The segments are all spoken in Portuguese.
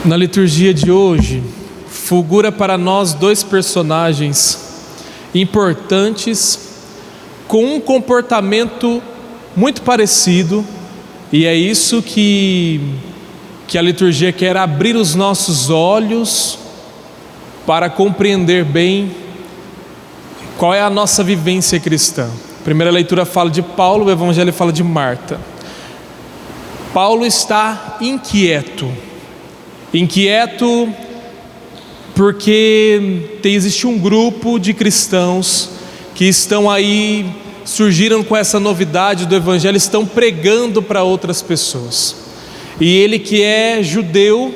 Na liturgia de hoje, fulgura para nós dois personagens importantes com um comportamento muito parecido, e é isso que a liturgia quer abrir os nossos olhos para compreender bem qual é a nossa vivência cristã. A primeira leitura fala de Paulo, o Evangelho fala de Marta. Paulo está inquieto porque existe um grupo de cristãos que estão aí, surgiram com essa novidade do Evangelho, estão pregando para outras pessoas. E ele, que é judeu,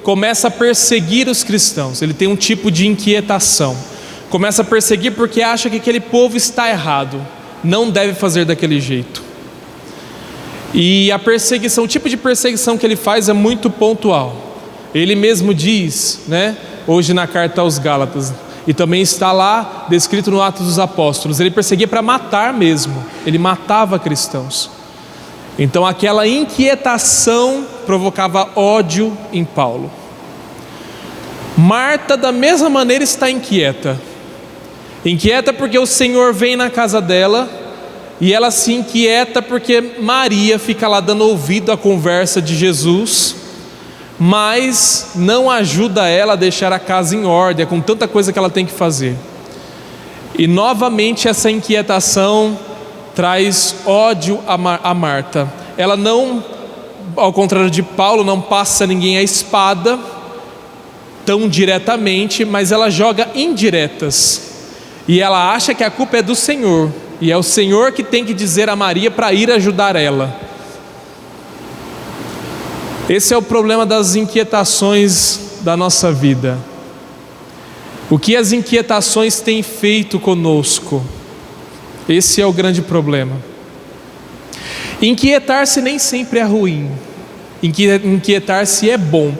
começa a perseguir os cristãos. Ele tem um tipo de inquietação. Começa a perseguir porque acha que aquele povo está errado, não deve fazer daquele jeito. E a perseguição, o tipo de perseguição que ele faz é muito pontual. Ele mesmo diz, hoje na carta aos Gálatas, e também está lá descrito no Atos dos Apóstolos, ele perseguia para matar mesmo, ele matava cristãos. Então aquela inquietação provocava ódio em Paulo. Marta, da mesma maneira, está inquieta porque o Senhor vem na casa dela, e ela se inquieta porque Maria fica lá dando ouvido à conversa de Jesus, mas não ajuda ela a deixar a casa em ordem, com tanta coisa que ela tem que fazer. E novamente essa inquietação traz ódio a Marta. Ela não, ao contrário de Paulo, não passa ninguém a espada tão diretamente, mas ela joga indiretas. E ela acha que a culpa é do Senhor, e é o Senhor que tem que dizer a Maria para ir ajudar ela. Esse é o problema das inquietações da nossa vida. O que as inquietações têm feito conosco? Esse é o grande problema. Inquietar-se nem sempre é ruim. Inquietar-se é bom.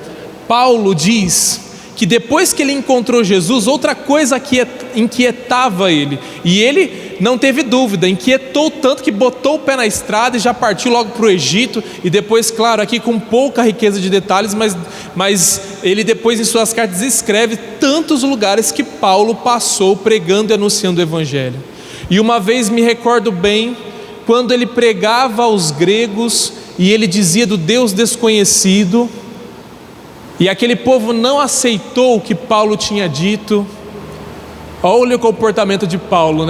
Paulo diz que depois que ele encontrou Jesus, outra coisa que inquietava ele, e ele não teve dúvida, inquietou tanto que botou o pé na estrada e já partiu logo para o Egito. E depois, claro, aqui com pouca riqueza de detalhes, mas ele depois em suas cartas escreve tantos lugares que Paulo passou pregando e anunciando o Evangelho. E uma vez me recordo bem, quando ele pregava aos gregos e ele dizia do Deus desconhecido, e aquele povo não aceitou o que Paulo tinha dito. Olha o comportamento de Paulo,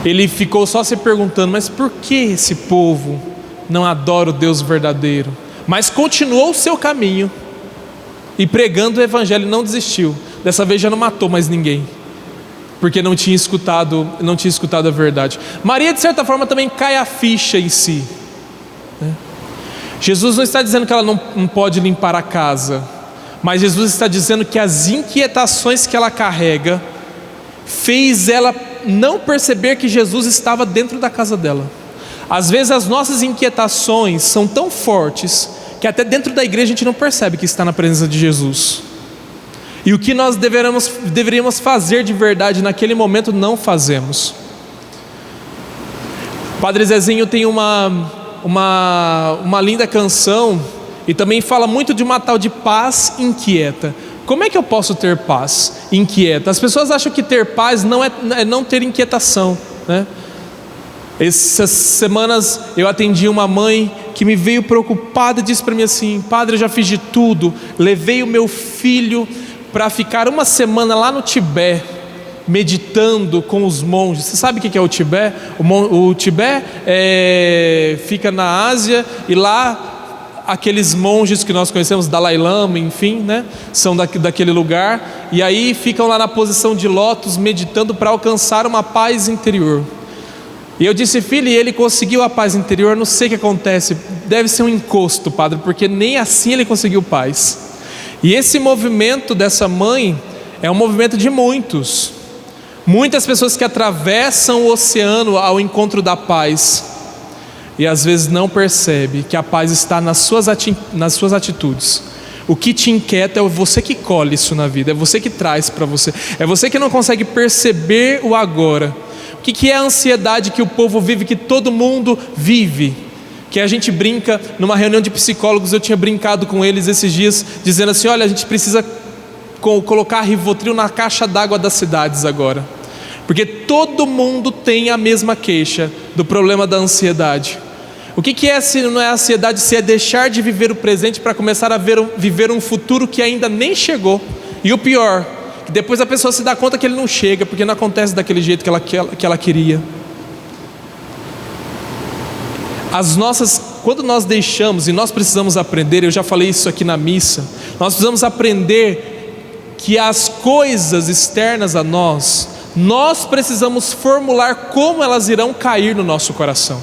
Ele ficou só se perguntando, mas por que esse povo não adora o Deus verdadeiro? Mas continuou o seu caminho e pregando o Evangelho, não desistiu. Dessa vez já não matou mais ninguém, porque não tinha escutado a verdade. Maria, de certa forma, também cai a ficha em si. Jesus não está dizendo que ela não pode limpar a casa, mas Jesus está dizendo que as inquietações que ela carrega fez ela não perceber que Jesus estava dentro da casa dela. Às vezes as nossas inquietações são tão fortes que até dentro da igreja a gente não percebe que está na presença de Jesus. E o que nós deveríamos fazer de verdade naquele momento, não fazemos. Padre Zezinho tem uma linda canção, e também fala muito de uma tal de paz inquieta. Como é que eu posso ter paz inquieta? As pessoas acham que ter paz não é não ter inquietação, Essas semanas eu atendi uma mãe que me veio preocupada e disse para mim assim: padre, eu já fiz de tudo, levei o meu filho para ficar uma semana lá no Tibete, meditando com os monges. Você sabe o que é o Tibete? O Tibete fica na Ásia, e lá aqueles monges que nós conhecemos, Dalai Lama, enfim, são daquele lugar, e aí ficam lá na posição de lótus, meditando para alcançar uma paz interior. E eu disse: filho, e ele conseguiu a paz interior? Não sei o que acontece, deve ser um encosto, padre, porque nem assim ele conseguiu paz. E esse movimento dessa mãe é um movimento de muitas pessoas que atravessam o oceano ao encontro da paz, e às vezes não percebe que a paz está nas suas atitudes. O que te inquieta é você que colhe isso na vida, é você que traz para você, é você que não consegue perceber o agora. O que é a ansiedade que o povo vive, que todo mundo vive? que a gente brinca, numa reunião de psicólogos, eu tinha brincado com eles esses dias, dizendo assim: olha, a gente precisa colocar Rivotril na caixa d'água das cidades agora, porque todo mundo tem a mesma queixa do problema da ansiedade. O que é, se não é ansiedade, se é deixar de viver o presente para começar a viver um futuro que ainda nem chegou? E o pior, que depois a pessoa se dá conta que ele não chega, porque não acontece daquele jeito que ela queria. Quando nós deixamos, e nós precisamos aprender, eu já falei isso aqui na missa, nós precisamos aprender que as coisas externas a nós precisamos formular como elas irão cair no nosso coração.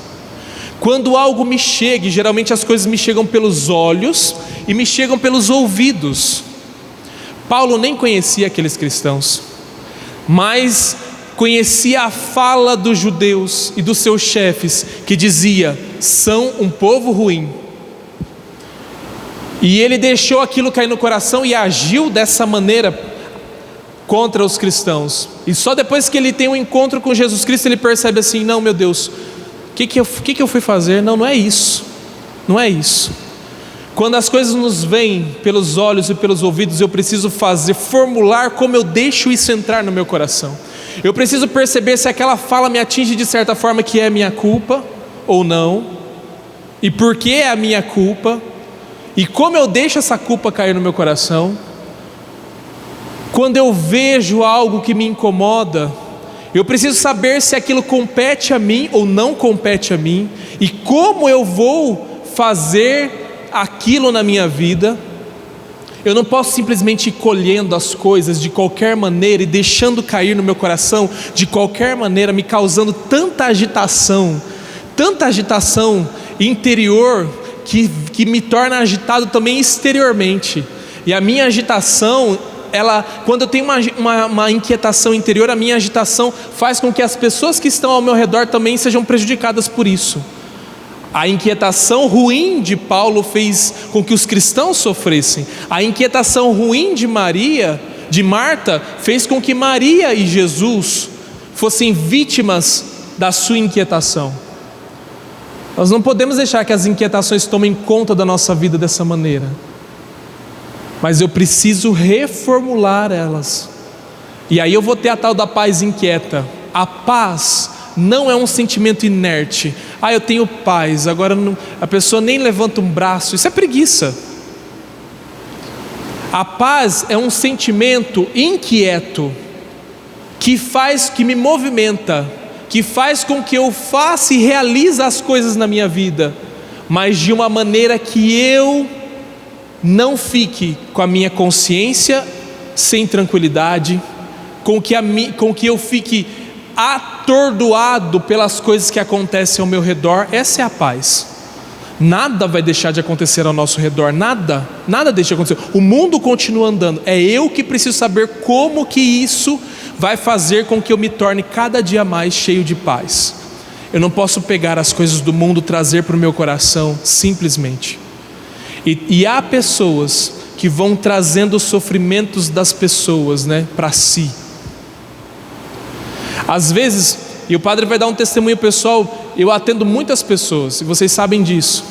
Quando algo me chega, e geralmente as coisas me chegam pelos olhos e me chegam pelos ouvidos. Paulo nem conhecia aqueles cristãos, mas conhecia a fala dos judeus e dos seus chefes, que dizia: são um povo ruim. E ele deixou aquilo cair no coração e agiu dessa maneira contra os cristãos. E só depois que ele tem um encontro com Jesus Cristo, ele percebe assim: não, meu Deus, o que eu fui fazer? Não é isso. Não é isso. Quando as coisas nos vêm pelos olhos e pelos ouvidos, eu preciso formular como eu deixo isso entrar no meu coração. Eu preciso perceber se aquela fala me atinge de certa forma, que é minha culpa ou não, e por que é a minha culpa, e como eu deixo essa culpa cair no meu coração. Quando eu vejo algo que me incomoda, eu preciso saber se aquilo compete a mim ou não compete a mim, e como eu vou fazer aquilo na minha vida. Eu não posso simplesmente ir colhendo as coisas de qualquer maneira e deixando cair no meu coração de qualquer maneira, me causando tanta agitação interior, que me torna agitado também exteriormente. E a minha agitação, quando eu tenho uma inquietação interior, a minha agitação faz com que as pessoas que estão ao meu redor também sejam prejudicadas por isso. A inquietação ruim de Paulo fez com que os cristãos sofressem. A inquietação ruim de Marta, fez com que Maria e Jesus fossem vítimas da sua inquietação. Nós não podemos deixar que as inquietações tomem conta da nossa vida dessa maneira, mas eu preciso reformular elas. E aí eu vou ter a tal da paz inquieta. A paz não é um sentimento inerte. Eu tenho paz, agora a pessoa nem levanta um braço. Isso é preguiça. A paz é um sentimento inquieto, que me movimenta, que faz com que eu faça e realize as coisas na minha vida, mas de uma maneira que eu não fique com a minha consciência sem tranquilidade, com que eu fique atordoado pelas coisas que acontecem ao meu redor. Essa é a paz. Nada vai deixar de acontecer ao nosso redor, nada deixa de acontecer. O mundo continua andando. É eu que preciso saber como que isso vai fazer com que eu me torne cada dia mais cheio de paz. Eu não posso pegar as coisas do mundo, trazer para o meu coração simplesmente. E há pessoas que vão trazendo os sofrimentos das pessoas, para si. Às vezes, e o padre vai dar um testemunho pessoal, eu atendo muitas pessoas, e vocês sabem disso.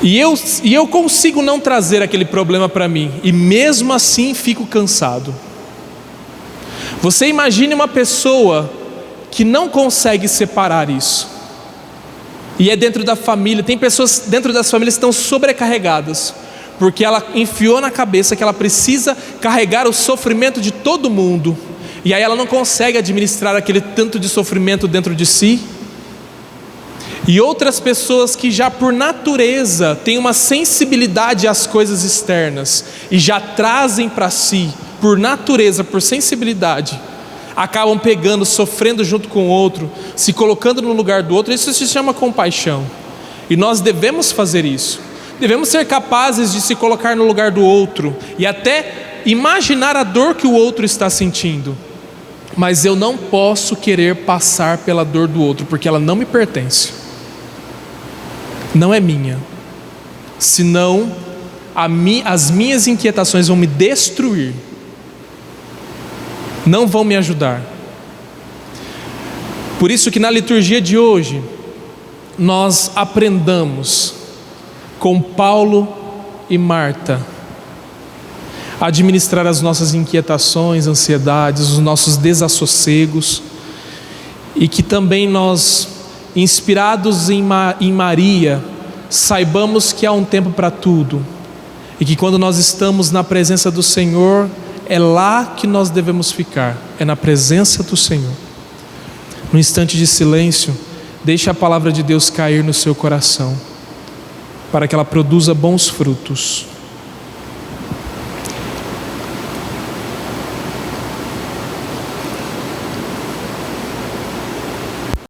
E eu consigo não trazer aquele problema para mim, e mesmo assim fico cansado. Você imagine uma pessoa que não consegue separar isso. E é dentro da família, tem pessoas dentro das famílias que estão sobrecarregadas, porque ela enfiou na cabeça que ela precisa carregar o sofrimento de todo mundo. E aí ela não consegue administrar aquele tanto de sofrimento dentro de si. E outras pessoas que já por natureza têm uma sensibilidade às coisas externas e já trazem para si, por natureza, por sensibilidade, acabam pegando, sofrendo junto com o outro, se colocando no lugar do outro. Isso se chama compaixão. E nós devemos fazer isso. Devemos ser capazes de se colocar no lugar do outro e até imaginar a dor que o outro está sentindo. Mas eu não posso querer passar pela dor do outro, porque ela não me pertence, não é minha. Senão as minhas inquietações vão me destruir, não vão me ajudar. Por isso que na liturgia de hoje nós aprendamos com Paulo e Marta a administrar as nossas inquietações, ansiedades, os nossos desassossegos, e que também nós, inspirados em Maria, saibamos que há um tempo para tudo, e que quando nós estamos na presença do Senhor, é lá que nós devemos ficar, é na presença do Senhor. No instante de silêncio, deixe a palavra de Deus cair no seu coração, para que ela produza bons frutos.